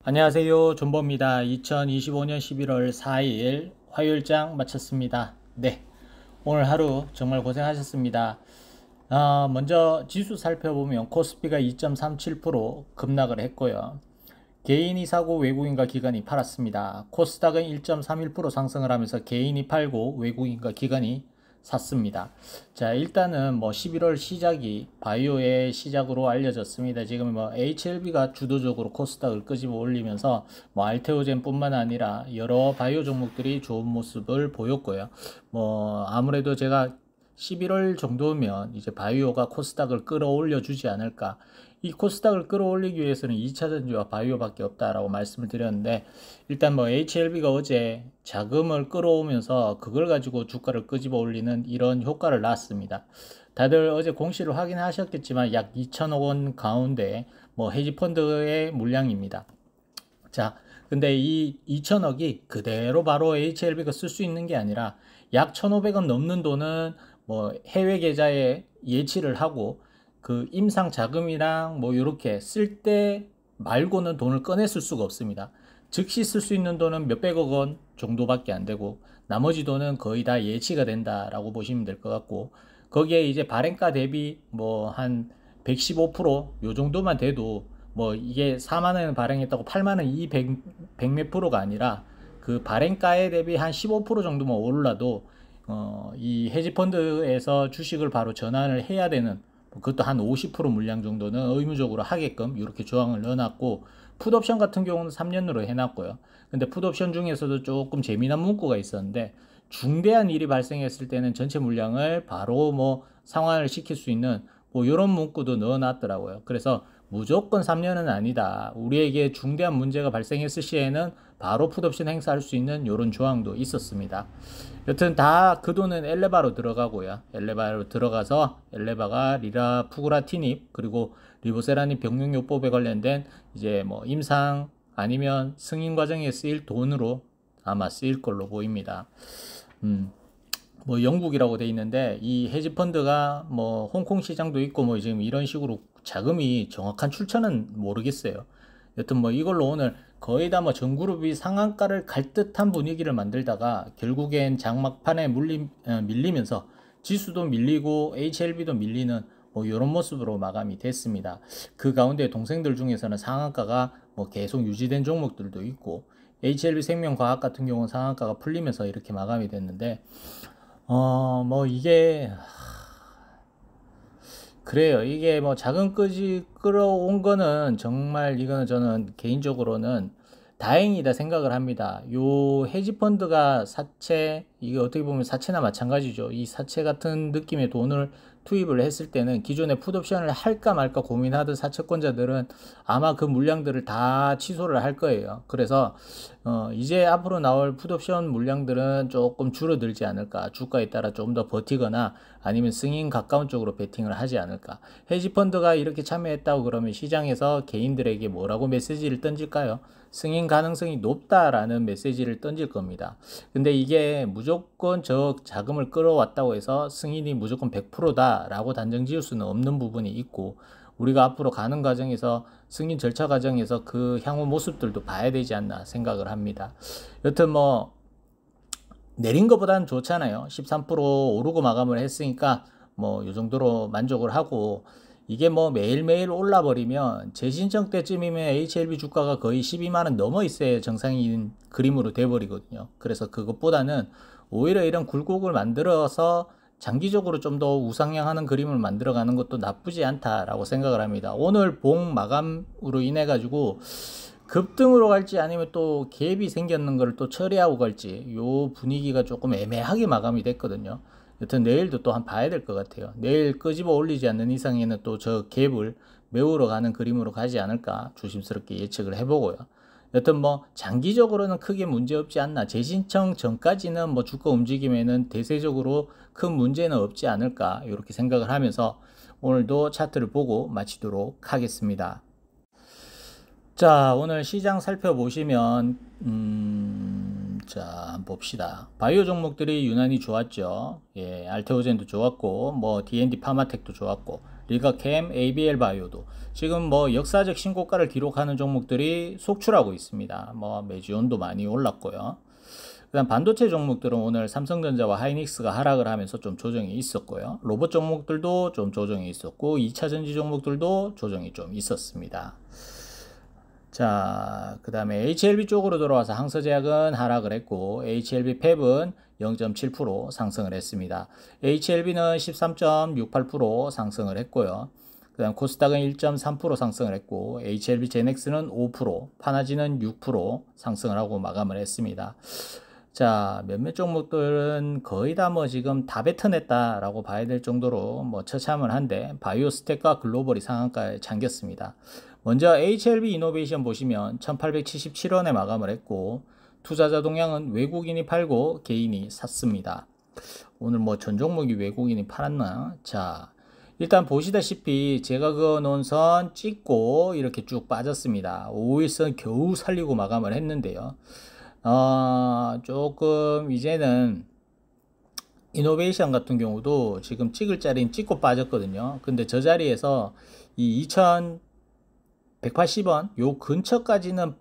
안녕하세요. 존버입니다. 2025년 11월 4일 화요일장 마쳤습니다. 네. 오늘 하루 정말 고생하셨습니다. 먼저 지수 살펴보면 코스피가 2.37% 급락을 했고요. 개인이 사고 외국인과 기관이 팔았습니다. 코스닥은 1.31% 상승을 하면서 개인이 팔고 외국인과 기관이 샀습니다. 자, 일단은 11월 시작이 바이오의 시작으로 알려졌습니다. 지금 HLB가 주도적으로 코스닥을 끄집어 올리면서 알테오젠뿐만 아니라 여러 바이오 종목들이 좋은 모습을 보였고요. 아무래도 제가 11월 정도면 이제 바이오가 코스닥을 끌어올려 주지 않을까. 이 코스닥을 끌어올리기 위해서는 2차전지와 바이오밖에 없다라고 말씀을 드렸는데, 일단 HLB가 어제 자금을 끌어오면서 그걸 가지고 주가를 끄집어 올리는 이런 효과를 낳았습니다. 다들 어제 공시를 확인하셨겠지만 약 2천억 원 가운데 헤지펀드의 물량입니다. 자, 근데 이 2천억이 그대로 바로 HLB가 쓸 수 있는 게 아니라 약 1,500원 넘는 돈은 해외 계좌에 예치를 하고 그 임상 자금이랑 요렇게 쓸 때 말고는 돈을 꺼냈을 수가 없습니다. 즉시 쓸 수 있는 돈은 몇백억 원 정도밖에 안 되고 나머지 돈은 거의 다 예치가 된다라고 보시면 될 것 같고, 거기에 이제 발행가 대비 한 115%요 정도만 돼도 이게 4만 원 발행했다고 8만 원 이 100 몇 프로가 아니라 그 발행가에 대비 한 15% 정도만 올라도 이 헤지펀드에서 주식을 바로 전환을 해야 되는, 그것도 한 50% 물량 정도는 의무적으로 하게끔 이렇게 조항을 넣어놨고, 풋옵션 같은 경우는 3년으로 해놨고요. 근데 풋옵션 중에서도 조금 재미난 문구가 있었는데, 중대한 일이 발생했을 때는 전체 물량을 바로 상환을 시킬 수 있는 이런 문구도 넣어놨더라고요. 그래서 무조건 3년은 아니다. 우리에게 중대한 문제가 발생했을 시에는 바로 풋옵션 행사할 수 있는 이런 조항도 있었습니다. 여튼 다 그 돈은 엘레바로 들어가고요. 엘레바로 들어가서 엘레바가 리라푸그라티닙 그리고 리보세라닙 병용요법에 관련된 이제 임상 아니면 승인 과정에 쓰일 돈으로 아마 쓰일 걸로 보입니다. 영국이라고 돼 있는데 이 헤지펀드가 홍콩 시장도 있고 지금 이런 식으로 자금이 정확한 출처는 모르겠어요. 여튼 이걸로 오늘 거의 다 전그룹이 상한가를 갈 듯한 분위기를 만들다가 결국엔 장막판에 밀리면서 지수도 밀리고 HLB도 밀리는 이런 모습으로 마감이 됐습니다. 그 가운데 동생들 중에서는 상한가가 계속 유지된 종목들도 있고, HLB 생명과학 같은 경우는 상한가가 풀리면서 이렇게 마감이 됐는데, 이게 그래요. 이게 자금 끌어온 거는 정말 이거는 저는 개인적으로는 다행이다 생각을 합니다. 요 헤지펀드가 사채, 이게 어떻게 보면 사채나 마찬가지죠. 이 사채 같은 느낌의 돈을 투입을 했을 때는 기존에 풋옵션을 할까 말까 고민하던 사채권자들은 아마 그 물량들을 다 취소를 할 거예요. 그래서 이제 앞으로 나올 풋옵션 물량들은 조금 줄어들지 않을까. 주가에 따라 좀 더 버티거나 아니면 승인 가까운 쪽으로 베팅을 하지 않을까. 헤지펀드가 이렇게 참여했다고 그러면 시장에서 개인들에게 뭐라고 메시지를 던질까요? 승인 가능성이 높다라는 메시지를 던질 겁니다. 근데 이게 무조건 저 자금을 끌어왔다고 해서 승인이 무조건 100%다 라고 단정 지을 수는 없는 부분이 있고, 우리가 앞으로 가는 과정에서 승인 절차 과정에서 그 향후 모습들도 봐야 되지 않나 생각을 합니다. 여튼 내린 것보다는 좋잖아요. 13% 오르고 마감을 했으니까 요 정도로 만족을 하고, 이게 매일매일 올라버리면 재신청 때쯤이면 HLB 주가가 거의 12만원 넘어 있어야 정상인 그림으로 돼버리거든요. 그래서 그것보다는 오히려 이런 굴곡을 만들어서 장기적으로 좀 더 우상향하는 그림을 만들어가는 것도 나쁘지 않다라고 생각을 합니다. 오늘 봉 마감으로 인해 가지고 급등으로 갈지 아니면 또 갭이 생겼는 걸 또 처리하고 갈지 요 분위기가 조금 애매하게 마감이 됐거든요. 여튼 내일도 또 한 봐야 될 것 같아요. 내일 끄집어 올리지 않는 이상에는 또 저 갭을 메우러 가는 그림으로 가지 않을까 조심스럽게 예측을 해보고요. 여튼 장기적으로는 크게 문제 없지 않나. 재신청 전까지는 주가 움직임에는 대세적으로 큰 문제는 없지 않을까 이렇게 생각을 하면서 오늘도 차트를 보고 마치도록 하겠습니다. 자, 오늘 시장 살펴보시면 자, 한번 봅시다. 바이오 종목들이 유난히 좋았죠. 예, 알테오젠도 좋았고 D&D 파마텍도 좋았고, 리가캠, ABL 바이오도 지금 뭐 역사적 신고가를 기록하는 종목들이 속출하고 있습니다. 뭐 메지온도 많이 올랐고요. 그다음 반도체 종목들은 오늘 삼성전자와 하이닉스가 하락을 하면서 좀 조정이 있었고요. 로봇 종목들도 좀 조정이 있었고 2차 전지 종목들도 조정이 좀 있었습니다. 자, 그 다음에 HLB 쪽으로 돌아와서 항서제약은 하락을 했고 HLB 팹은 0.7% 상승을 했습니다. HLB는 13.68% 상승을 했고요. 그 다음 코스닥은 1.3% 상승을 했고 HLB 제넥스는 5%, 파나지는 6% 상승을 하고 마감을 했습니다. 자, 몇몇 종목들은 거의 다 뭐 지금 다 뱉어냈다라고 봐야 될 정도로 뭐 처참을 한데 바이오스텍과 글로벌이 상한가에 잠겼습니다. 먼저 HLB 이노베이션 보시면 1877원에 마감을 했고 투자자 동향은 외국인이 팔고 개인이 샀습니다. 오늘 뭐 전 종목이 외국인이 팔았나? 자, 일단 보시다시피 제가 그어놓은 선 찍고 이렇게 쭉 빠졌습니다. 5일선 겨우 살리고 마감을 했는데요. 조금 이제는 이노베이션 같은 경우도 지금 찍을 자리는 찍고 빠졌거든요. 근데 저 자리에서 이 2180원 요 근처까지는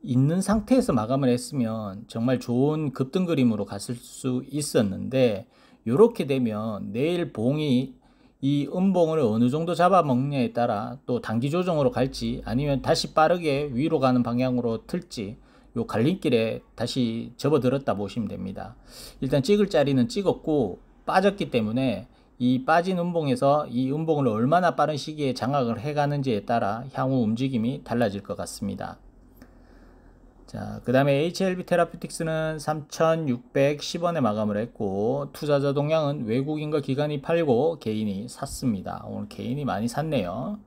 있는 상태에서 마감을 했으면 정말 좋은 급등 그림으로 갔을 수 있었는데 요렇게 되면 내일 봉이 이 음봉을 어느 정도 잡아먹느냐에 따라 또 단기 조정으로 갈지 아니면 다시 빠르게 위로 가는 방향으로 틀지 요 갈림길에 다시 접어들었다 보시면 됩니다. 일단 찍을 자리는 찍었고 빠졌기 때문에 이 빠진 음봉에서 이 음봉을 얼마나 빠른 시기에 장악을 해가는지에 따라 향후 움직임이 달라질 것 같습니다. 자, 그 다음에 HLB 테라퓨틱스는 3610원에 마감을 했고 투자자 동향은 외국인과 기관이 팔고 개인이 샀습니다. 오늘 개인이 많이 샀네요.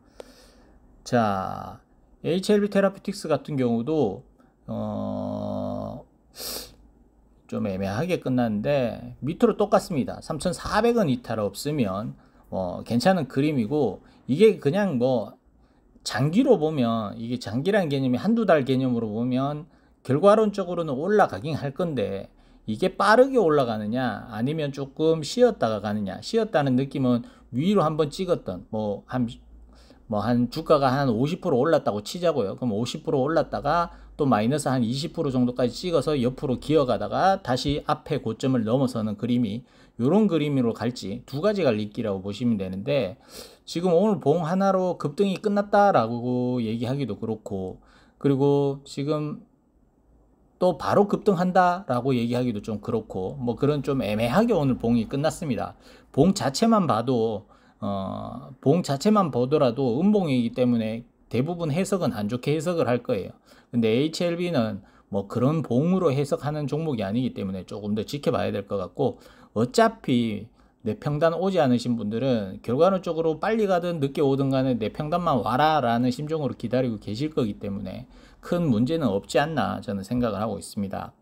자, HLB 테라퓨틱스 같은 경우도 좀 애매하게 끝났는데 밑으로 똑같습니다. 3,400원 이탈 없으면 괜찮은 그림이고 이게 그냥 뭐 장기로 보면 이게 장기란 개념이 한두 달 개념으로 보면 결과론적으로는 올라가긴 할 건데 이게 빠르게 올라가느냐 아니면 조금 쉬었다가 가느냐. 쉬었다는 느낌은 위로 한번 찍었던 한 주가가 한 50% 올랐다고 치자고요. 그럼 50% 올랐다가 또 마이너스 한 20% 정도까지 찍어서 옆으로 기어가다가 다시 앞에 고점을 넘어서는 그림이 요런 그림으로 갈지 두 가지 갈림길이라고 보시면 되는데 지금 오늘 봉 하나로 급등이 끝났다라고 얘기하기도 그렇고 그리고 지금 또 바로 급등한다라고 얘기하기도 좀 그렇고 뭐 그런 좀 애매하게 오늘 봉이 끝났습니다. 봉 자체만 봐도 봉 자체만 보더라도 음봉이기 때문에 대부분 해석은 안 좋게 해석을 할 거예요. 근데 HLB는 뭐 그런 봉으로 해석하는 종목이 아니기 때문에 조금 더 지켜봐야 될 것 같고 어차피 내 평단 오지 않으신 분들은 결과론적으로 빨리 가든 늦게 오든 간에 내 평단만 와라 라는 심정으로 기다리고 계실 거기 때문에 큰 문제는 없지 않나 저는 생각을 하고 있습니다.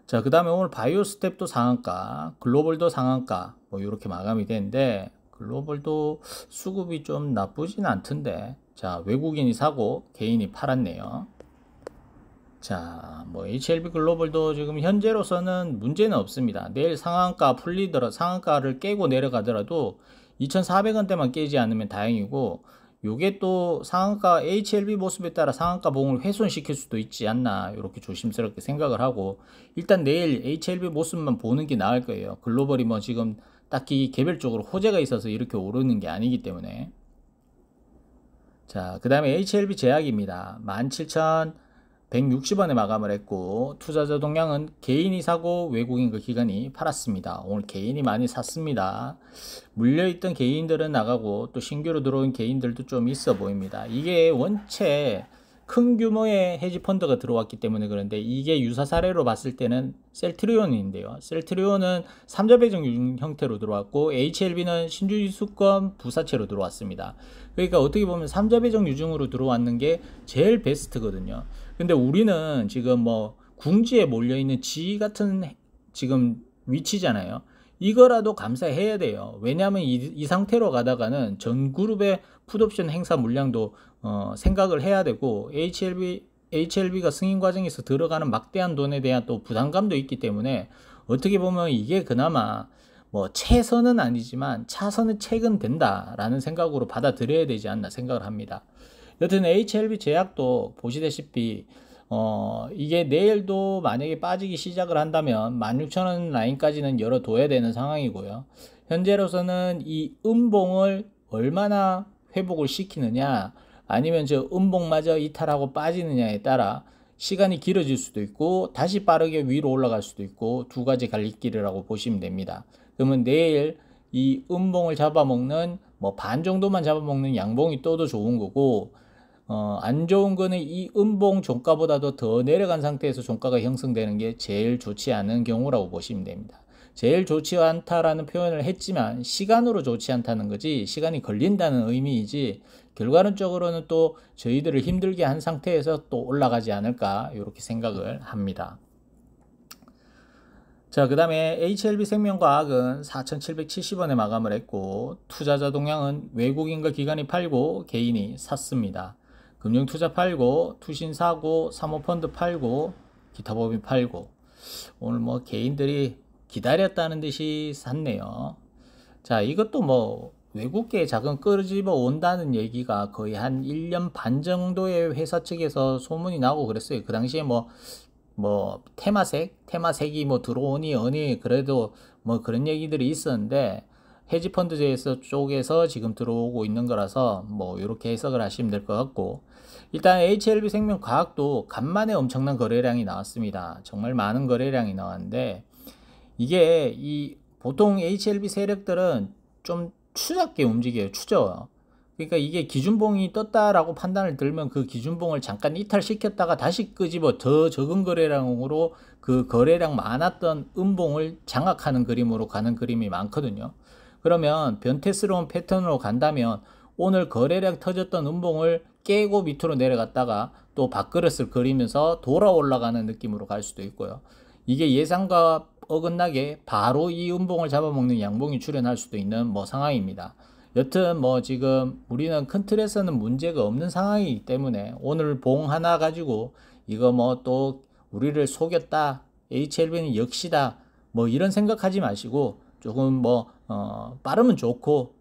자, 그 다음에 오늘 바이오스텝도 상한가, 글로벌도 상한가 뭐 이렇게 마감이 되는데 글로벌도 수급이 좀 나쁘진 않던데 자, 외국인이 사고 개인이 팔았네요. 자, 뭐 HLB 글로벌도 지금 현재로서는 문제는 없습니다. 내일 상한가 상한가를 깨고 내려가더라도 2,400원대만 깨지 않으면 다행이고 요게 또 상한가 HLB 모습에 따라 상한가 봉을 훼손시킬 수도 있지 않나 이렇게 조심스럽게 생각을 하고 일단 내일 HLB 모습만 보는 게 나을 거예요. 글로벌이 뭐 지금 딱히 개별적으로 호재가 있어서 이렇게 오르는 게 아니기 때문에. 자, 그 다음에 HLB 제약입니다. 17,160원에 마감을 했고 투자자 동향은 개인이 사고 외국인과 기관이 팔았습니다. 오늘 개인이 많이 샀습니다. 물려있던 개인들은 나가고 또 신규로 들어온 개인들도 좀 있어 보입니다. 이게 원체 큰 규모의 헤지펀드가 들어왔기 때문에 그런데 이게 유사 사례로 봤을 때는 셀트리온인데요. 셀트리온은 3자 배정 유증 형태로 들어왔고 HLB는 신주지수권 부사채로 들어왔습니다. 그러니까 어떻게 보면 3자 배정 유증으로 들어왔는 게 제일 베스트거든요. 근데 우리는 지금 뭐 궁지에 몰려있는 지 같은 지금 위치잖아요. 이거라도 감사해야 돼요. 왜냐하면 이 상태로 가다가는 전 그룹의 풋옵션 행사 물량도 생각을 해야 되고 HLB가 승인 과정에서 들어가는 막대한 돈에 대한 또 부담감도 있기 때문에 어떻게 보면 이게 그나마 뭐 최선은 아니지만 차선은 책은 된다라는 생각으로 받아들여야 되지 않나 생각을 합니다. 여튼 HLB 제약도 보시다시피 이게 내일도 만약에 빠지기 시작을 한다면 16,000원 라인까지는 열어둬야 되는 상황이고요. 현재로서는 이 음봉을 얼마나 회복을 시키느냐 아니면 저 음봉마저 이탈하고 빠지느냐에 따라 시간이 길어질 수도 있고 다시 빠르게 위로 올라갈 수도 있고 두 가지 갈림길이라고 보시면 됩니다. 그러면 내일 이 음봉을 잡아먹는 뭐 반 정도만 잡아먹는 양봉이 떠도 좋은 거고 안 좋은 거는 이 음봉 종가보다도 더 내려간 상태에서 종가가 형성되는 게 제일 좋지 않은 경우라고 보시면 됩니다. 제일 좋지 않다라는 표현을 했지만 시간으로 좋지 않다는 거지 시간이 걸린다는 의미이지 결과론적으로는 또 저희들을 힘들게 한 상태에서 또 올라가지 않을까 이렇게 생각을 합니다. 자, 그 다음에 HLB 생명과학은 4,770원에 마감을 했고 투자자 동향은 외국인과 기관이 팔고 개인이 샀습니다. 금융투자 팔고 투신 사고 사모펀드 팔고 기타법인 팔고 오늘 뭐 개인들이 기다렸다는 듯이 샀네요. 자, 이것도 뭐 외국계 자금 끄집어 온다는 얘기가 거의 한 1년 반 정도의 회사 측에서 소문이 나고 그랬어요. 그 당시에 뭐 테마색이 뭐 들어오니 어니 그래도 뭐 그런 얘기들이 있었는데 헤지펀드제에서 쪽에서 지금 들어오고 있는 거라서 뭐 이렇게 해석을 하시면 될 것 같고 일단 HLB 생명과학도 간만에 엄청난 거래량이 나왔습니다. 정말 많은 거래량이 나왔는데 이게 이 보통 HLB 세력들은 좀 추잡게 움직여요. 추져요. 그러니까 이게 기준봉이 떴다라고 판단을 들면 그 기준봉을 잠깐 이탈시켰다가 다시 끄집어 더 적은 거래량으로 그 거래량 많았던 음봉을 장악하는 그림으로 가는 그림이 많거든요. 그러면 변태스러운 패턴으로 간다면 오늘 거래량 터졌던 음봉을 깨고 밑으로 내려갔다가 또 밥그릇을 그리면서 돌아 올라가는 느낌으로 갈 수도 있고요. 이게 예상과 어긋나게 바로 이 음봉을 잡아먹는 양봉이 출현할 수도 있는 뭐 상황입니다. 여튼 뭐 지금 우리는 큰 틀에서는 문제가 없는 상황이기 때문에 오늘 봉 하나 가지고 이거 뭐 또 우리를 속였다 HLB는 역시다 뭐 이런 생각하지 마시고 조금 뭐 빠르면 좋고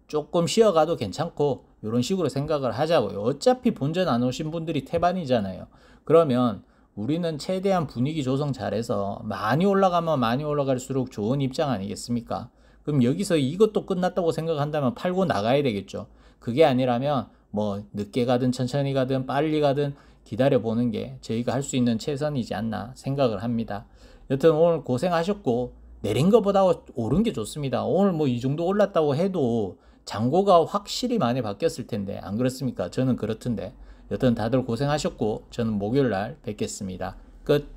조금 쉬어가도 괜찮고 이런 식으로 생각을 하자고요. 어차피 본전 안 오신 분들이 태반이잖아요. 그러면 우리는 최대한 분위기 조성 잘해서 많이 올라가면 많이 올라갈수록 좋은 입장 아니겠습니까? 그럼 여기서 이것도 끝났다고 생각한다면 팔고 나가야 되겠죠. 그게 아니라면 뭐 늦게 가든 천천히 가든 빨리 가든 기다려보는 게 저희가 할 수 있는 최선이지 않나 생각을 합니다. 여튼 오늘 고생하셨고 내린 것보다 오른 게 좋습니다. 오늘 뭐 이 정도 올랐다고 해도 잔고가 확실히 많이 바뀌었을 텐데 안 그렇습니까? 저는 그렇던데. 여튼 다들 고생하셨고 저는 목요일 날 뵙겠습니다. 끝.